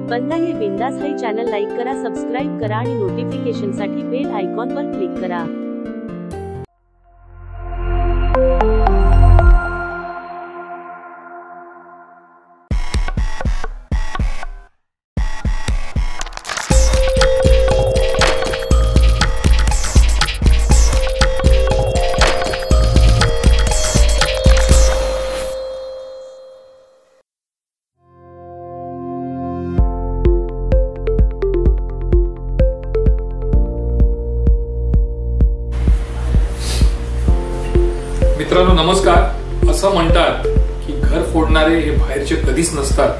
बंदा ये बिंदास है चॅनल लाईक करा, सबस्क्राइब करा आणि नोटिफिकेशनसाठी बेल आयकॉनवर क्लिक करा। मित्रांनो नमस्कार। असं म्हणतात की घर फोडणारे हे बाहेरचे कधीच नसतात,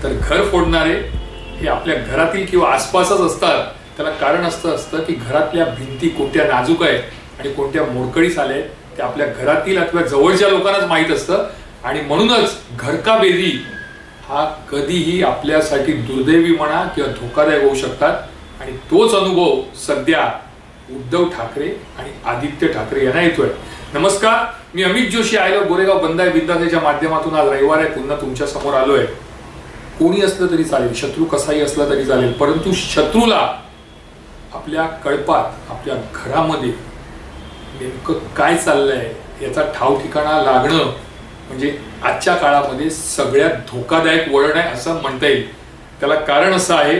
तर घर फोडणारे हे आपल्या घरातील किंवा आसपासच असतात। त्याला कारण असतं की घरातल्या भिंती कोणत्या नाजूक आहेत आणि कोणत्या मोडकळीस आल्या ते आपल्या घरातील अथवा जवळच्या लोकांनाच माहीत असतं। आणि म्हणूनच घर का बेदी हा कधीही आपल्यासाठी दुर्दैवी म्हणा किंवा धोकादायक होऊ शकतात। आणि तोच अनुभव सध्या उद्धव ठाकरे आणि आदित्य ठाकरे यांना येतोय। नमस्कार, मी अमित जोशी आयलो गोरेगाव बंदा बिंदासच्या माध्यमातून आज रविवार आहे, पुन्हा तुमच्या समोर आलोय। कोणी असलं तरी चालेल, शत्रू कसाही असला तरी चालेल, परंतु शत्रूला आपल्या कळपात आपल्या घरामध्ये नेमकं काय चाललंय याचा ठाव ठिकाणा लागणं म्हणजे आजच्या काळामध्ये सगळ्यात धोकादायक वळण आहे असं म्हणता येईल। त्याला कारण असं आहे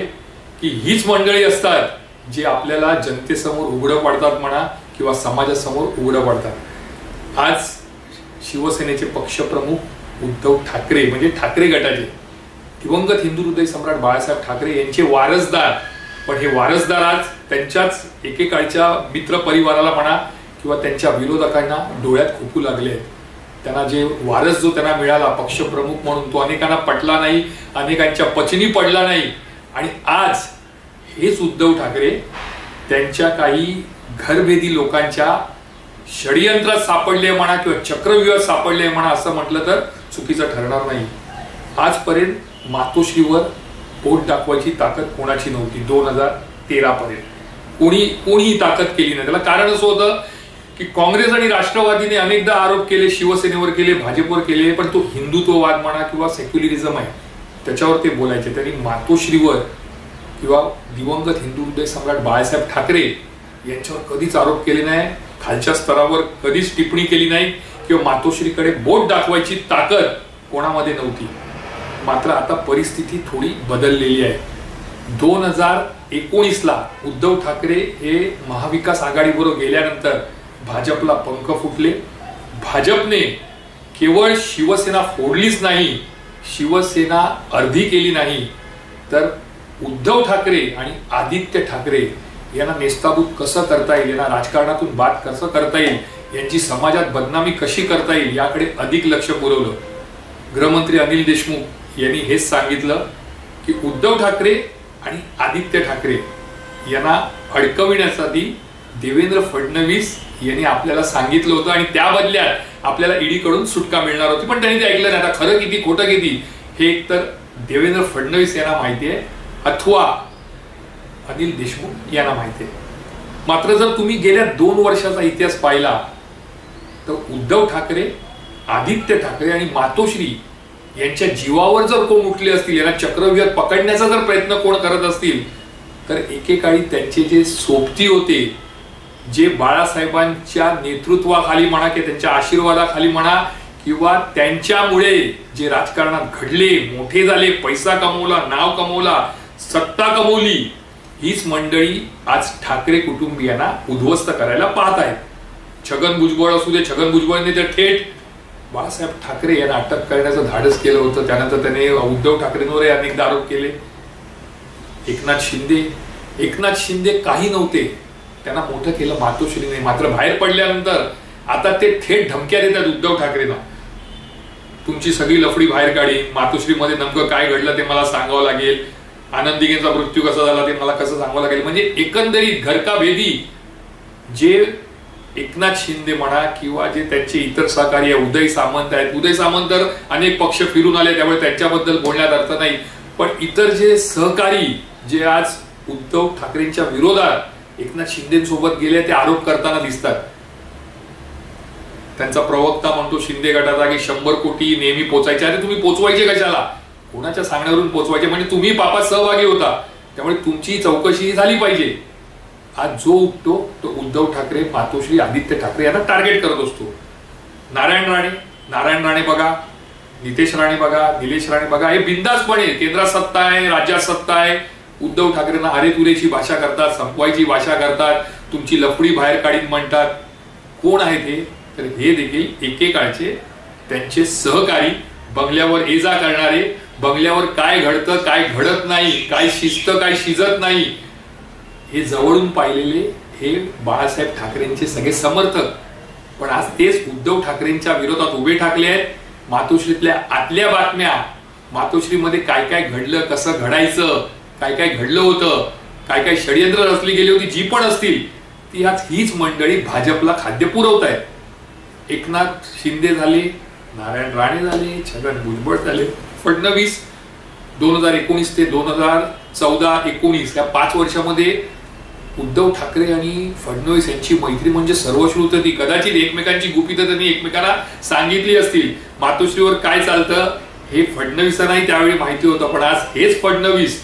की हीच मंडळी असतात जे आपल्याला जनतेसमोर उघडं पडतात म्हणा किंवा समाजासमोर उघडं पडतात। आज शिवसेनेचे पक्षप्रमुख उद्धव ठाकरे म्हणजे ठाकरे गटाचे दिवंगत हिंदू हृदय सम्राट बाळासाहेब ठाकरे यांचे वारसदार, पण हे वारसदार आज त्यांच्याच एकेकाळच्या मित्र परिवाराला म्हणा किंवा त्यांच्या विरोधकांना डोळ्यात खुपू लागले आहेत। त्यांना जे वारस जो त्यांना मिळाला पक्षप्रमुख म्हणून तो अनेकांना पटला नाही, अनेकांच्या पचनी पडला नाही। आणि आज हेच उद्धव ठाकरे त्यांच्या काही घरभेदी लोकांच्या षडयंत्रात सापडले म्हणा किंवा चक्रव्यूहात सापडले म्हणा असं म्हटलं तर चुकीचं ठरणार नाही। आजपर्यंत मातोश्रीवर बोट दाखवायची ताकद कोणाची नव्हती। 2013 पर्यंत कोणीही ताकद केली नाही। त्याला कारण असं होतं की काँग्रेस आणि राष्ट्रवादीने अनेकदा आरोप केले, शिवसेनेवर केले, भाजपवर केले, पण तो हिंदुत्ववाद म्हणा किंवा सेक्युलरिझम आहे त्याच्यावर ते बोलायचे। त्यांनी मातोश्रीवर किंवा दिवंगत हिंदू हृदय सम्राट बाळासाहेब ठाकरे यांच्यावर कधीच आरोप केले नाही, खालच्या स्तरावर कधीच टिप्पणी केली नाही किंवा मातोश्रीकडे बोट दाखवायची ताकद कोणामध्ये नव्हती। मात्र आता परिस्थिती थोडी बदललेली आहे। 2019ला उद्धव ठाकरे हे महाविकास आघाडीबरोबर गेल्यानंतर भाजपला पंख फुटले। भाजपने केवळ शिवसेना फोडलीच नाही, शिवसेना अर्धी केली नाही, तर उद्धव ठाकरे आणि आदित्य ठाकरे यांना नेस्ताभूत कसं करता येईल, यांना राजकारणातून बाद कसं करता येईल, यांची समाजात बदनामी कशी करता येईल याकडे अधिक लक्ष पुरवलं। गृहमंत्री अनिल देशमुख यांनी हेच सांगितलं की उद्धव ठाकरे आणि आदित्य ठाकरे यांना अडकविण्यासाठी देवेंद्र फडणवीस यांनी आपल्याला सांगितलं होतं आणि त्या बदल्यात आपल्याला ईडी कडून सुटका मिळणार होती, पण त्यांनी ते ऐकलं नाही। आता खरं किती खोटं किती हे एकतर देवेंद्र फडणवीस यांना माहिती आहे अथवा अनिल देशमुख यांना माहिती आहे। मात्र जर तुम्ही गेल्या 2 वर्षाचा इतिहास पाहिला तर उद्धव ठाकरे, आदित्य ठाकरे आणि मातोश्री यांच्या जीवावर जर कोण उठले असतील, यांना चक्रव्यूहात पकडण्याचा जर प्रयत्न कोण करत असतील तर एकेकाळी त्यांचे जे सोबती होते, जे बाळासाहेबांच्या नेतृत्वाखाली म्हणा की त्यांच्या आशीर्वादाखाली म्हणा किंवा त्यांच्यामुळे जे राजकारणात घडले, मोठे झाले, पैसा कमवला, नाव कमवला, सत्ता कमवली, हीच मंडळी आज ठाकरे कुटुंबियांना उद्ध्वस्त करायला पाहत आहेत। छगन भुजबळ असू दे, छगन भुजबळने तर थेट बाळासाहेब ठाकरे यांना अटक करण्याचं धाडस केलं होतं। त्यानंतर त्याने उद्धव ठाकरेंवर अनेकदा आरोप केले। एकनाथ शिंदे काही नव्हते, त्यांना मोठं केलं मातोश्रीने। मात्र बाहेर पडल्यानंतर आता ते थेट धमक्या देतात उद्धव ठाकरेंना, तुमची सगळी लफडी बाहेर काढी, मातोश्रीमध्ये नेमकं काय घडलं ते मला सांगावं लागेल, आनंदीगेंचा मृत्यू कसा झाला ते मला कसं सांगावं लागेल। म्हणजे एकंदरीत घरका भेदी जे एकनाथ शिंदे म्हणा किंवा जे त्यांचे इतर सहकारी उदय सामंत आहेत, उदय सामंत तर अनेक पक्ष फिरून आले त्यामुळे त्यांच्याबद्दल बोलण्यात अर्थ नाही, पण इतर जे सहकारी जे आज उद्धव ठाकरेंच्या विरोधात एकनाथ शिंदेसोबत गेले ते आरोप करताना दिसतात। त्यांचा प्रवक्ता म्हणतो शिंदे गटाचा की 100 कोटी नेहमी पोचायचे, अरे तुम्ही पोचवायचे कशाला? कोणाच्या सांगण्यावरून पोचवायचे, म्हणजे तुम्ही पापात सहभागी होता, त्यामुळे तुमची चौकशी झाली पाहिजे. आज जो उठतो तो उद्धव ठाकरे, मातोश्री, आदित्य ठाकरे यांना टार्गेट करत असतो. नारायण राणे बघा, नितेश राणे बघा, निलेश राणे बघा, हे बिंदासपणे केंद्रात सत्ता आहे, राज्यात सत्ता आहे, उद्धव ठाकरेंना अरेतुरेची भाषा करतात, संपवायची भाषा करतात, तुमची लफडी बाहेर काढीन म्हणतात. कोण आहेत हे? तर हे देखील एकेकाळचे त्यांचे सहकारी, बंगल्यावर ये जा करणारे, बंगल्यावर काय घडतं काय घडत नाही, काय शिस्त काय शिजत नाही, हे जवळून पाहिलेले हे बाळासाहेब ठाकरेंचे सगळे समर्थक. पण आज तेच उद्धव ठाकरेंच्या विरोधात उभे ठाकले आहेत. मातोश्रीतल्या आतल्या बातम्या, मातोश्रीमध्ये काय काय घडलं, कसं घडायचं, काय काय घडलं होतं, काय काय षडयंत्र रचली गेली होती, जी पण असतील ती आज हीच मंडळी भाजपला खाद्य पुरवत आहेत. एकनाथ शिंदे झाले, नारायण राणे झाले, छगन भुजबळ झाले, फडणवीस 2019 ते 2014-19 या 5 वर्षामध्ये उद्धव ठाकरे आणि फडणवीस यांची मैत्री म्हणजे सर्वश्रुत होती. कदाचित एकमेकांची गुपितं त्यांनी एकमेकांना सांगितली असतील. मातोश्रीवर काय चालतं हे फडणवीसांनाही त्यावेळी माहिती होतं. पण आज हेच फडणवीस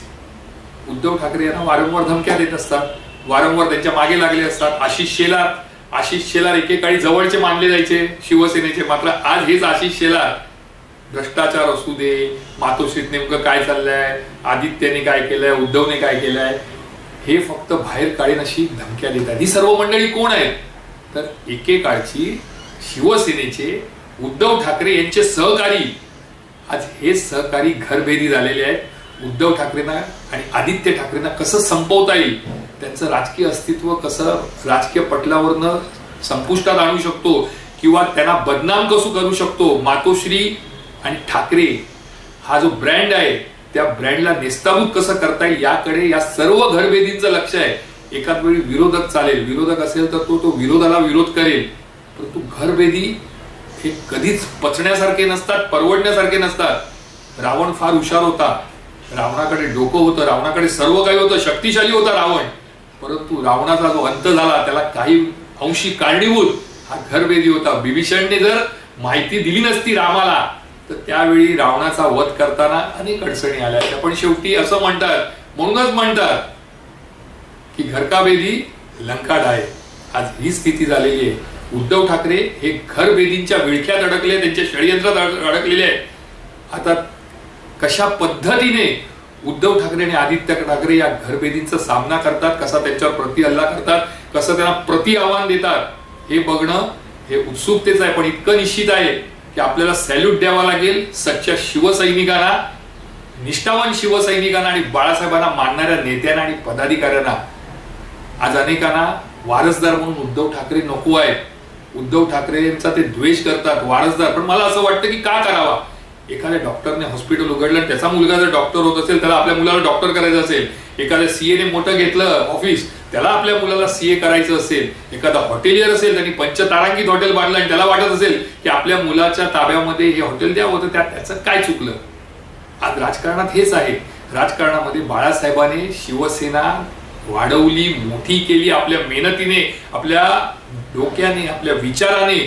उद्धव ठाकरे यांना वारंवार धमक्या देत असतात, वारंवार त्यांच्या मागे लागले असतात. आशिष शेलार एकेकाळी जवळचे मानले जायचे शिवसेनेचे, मात्र आज हेच आशिष शेलार भ्रष्टाचार असू दे, मातोश्रीत नेमकं काय चाललंय, आदित्यने काय केलंय, उद्धवने काय केलंय, हे फक्त बाहेर काढीन अशी धमक्या देतात. ही सर्व मंडळी कोण आहेत? तर एकेकाळची शिवसेनेचे उद्धव ठाकरे यांचे सहकारी. आज हे सहकारी घरभेदी झालेले आहेत. उद्धव ठाकरेंना आणि आदित्य ठाकरेंना कसं संपवता येईल, त्यांचं राजकीय अस्तित्व कसं राजकीय पटलावरनं संपुष्टात आणू शकतो किंवा त्यांना बदनाम कसं करू शकतो, मातोश्री आणि ठाकरे हा जो ब्रँड आहे त्या ब्रँडला नेस्ताभूत कसं करता येईल याकडे या सर्व घरभेदींचं लक्ष आहे. एकाच वेळी विरोधक चालेल, विरोधक असेल तर तो विरोधाला विरोध करेल, परंतु घरभेदी हे कधीच पचण्यासारखे नसतात, परवडण्यासारखे नसतात. रावण फार हुशार होता, रावणाकडे डोकं होतं, रावणाकडे सर्व काही होतं, शक्तिशाली होता रावण, परंतु रावणाचा जो अंत झाला त्याला काही अंशी कारणीभूत हा घरभेदी होता. विभीषणने जर माहिती दिली नसती रामाला तर त्यावेळी रावणाचा वध करताना अनेक अडचणी आल्या. पण शेवटी असं म्हणतात, म्हणूनच म्हणतात की घर का बेदी लंका डाय. आज ही स्थिती झालेली आहे. उद्धव ठाकरे हे घरभेदींच्या विळख्यात अडकले, त्यांच्या षडयंत्रात अडकलेले आहेत. आता कशा पद्धतीने उद्धव ठाकरे आणि आदित्य ठाकरे या घरभेदींचा सामना करतात, कसा त्यांच्यावर प्रति हल्ला करतात, कसं त्यांना प्रति आव्हान देतात, हे बघणं हे उत्सुकतेच आहे. पण इतकं निश्चित आहे की आपल्याला सॅल्यूट द्यावा लागेल सच्च्या शिवसैनिकांना, निष्ठावान शिवसैनिकांना आणि बाळासाहेबांना मानणाऱ्या नेत्यांना आणि पदाधिकाऱ्यांना. आज अनेकांना वारसदार म्हणून उद्धव ठाकरे नको आहेत, उद्धव ठाकरेंचा ते द्वेष करतात, वारसदार. पण मला असं वाटतं की का करावा? एखाद्या डॉक्टरने हॉस्पिटल उघडलं, त्याचा मुलगा जर डॉक्टर होत असेल, त्याला आपल्या मुलाला डॉक्टर करायचं असेल, एखाद्या सीएने मोठं घेतलं ऑफिस, त्याला आपल्या मुलाला सीए करायचं असेल, एखादा हॉटेलियर असेल, त्यांनी पंचतारांकित हॉटेल बांधलं आणि त्याला वाटत असेल की आपल्या मुलाच्या ताब्यामध्ये हे हॉटेल द्यावं, तर त्याचं काय चुकलं? आज राजकारणात हेच आहे. राजकारणामध्ये बाळासाहेबांनी शिवसेना वाढवली, मोठी केली, आपल्या मेहनतीने, आपल्या डोक्याने, आपल्या विचाराने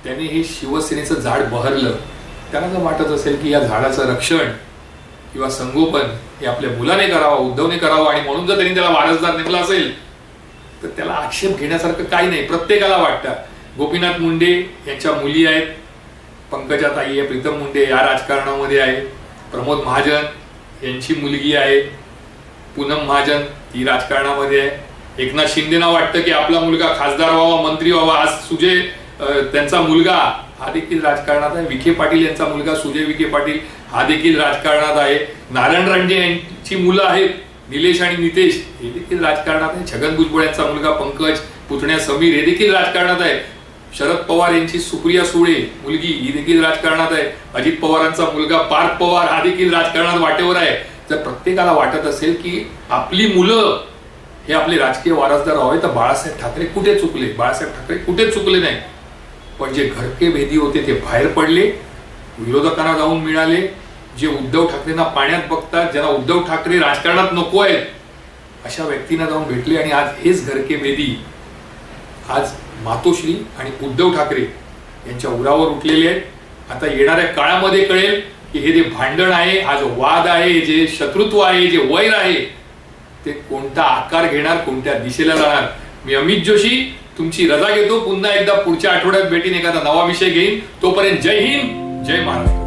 त्यांनी हे शिवसेनेचं झाड बहरलं. त्यांना जर वाटत असेल की या झाडाचं रक्षण किंवा संगोपन हे आपल्या मुलाने करावं, उद्धवने करावं, आणि म्हणून जर त्यांनी त्याला वारसदार नेमला असेल तर त्याला आक्षेप घेण्यासारखं काही नाही. प्रत्येकाला वाटतं. गोपीनाथ मुंडे यांच्या मुली आहेत, पंकजा ताई आहे, प्रीतम मुंडे या राजकारणामध्ये आहे, प्रमोद महाजन यांची मुलगी आहे, पूनम महाजन ती राजकारणामध्ये आहे. एकनाथ शिंदेना वाटतं की आपला मुलगा खासदार व्हावा, मंत्री व्हावा. आज सुजय त्यांचा मुलगा हा देखील राजकारणात आहे. विखे पाटील यांचा मुलगा सुजय विखे पाटील हा देखील राजकारणात आहे. नारायण राणे यांची मुलं आहेत, निलेश आणि नितेश, हे देखील राजकारणात आहे. छगन भुजबळ यांचा मुलगा पंकज, पुतण्या समीर हे देखील राजकारणात आहे. शरद पवार यांची सुप्रिया सुळे मुलगी ही देखील राजकारणात आहे. अजित पवारांचा मुलगा पार्थ पवार हा देखील राजकारणात वाटेवर आहे. जर प्रत्येकाला वाटत असेल की आपली मुलं हे आपले राजकीय वारसदार व्हावे, तर बाळासाहेब ठाकरे कुठे चुकले? बाळासाहेब ठाकरे कुठेच चुकले नाही. पण जे घरके भेदी होते ते बाहेर पडले, विरोधकांना जाऊन मिळाले. जे उद्धव ठाकरेंना पाण्यात बघतात, ज्यांना उद्धव ठाकरे राजकारणात नको आहेत, अशा व्यक्तींना जाऊन भेटले. आणि आज हेच घरके भेदी आज मातोश्री आणि उद्धव ठाकरे यांच्या उरावर उठलेले आहेत. आता येणाऱ्या काळामध्ये कळेल की हे जे भांडण आहे, हा जो वाद आहे, जे शत्रुत्व आहे, जे वैर आहे, ते कोणता आकार घेणार, कोणत्या दिशेला जाणार. मी अमित जोशी तुमची रजा घेतो. पुन्हा एकदा पुढच्या आठवड्यात भेटीन, एखादा नवा विषय घेईन. तोपर्यंत जय हिंद, जय महाराष्ट्र.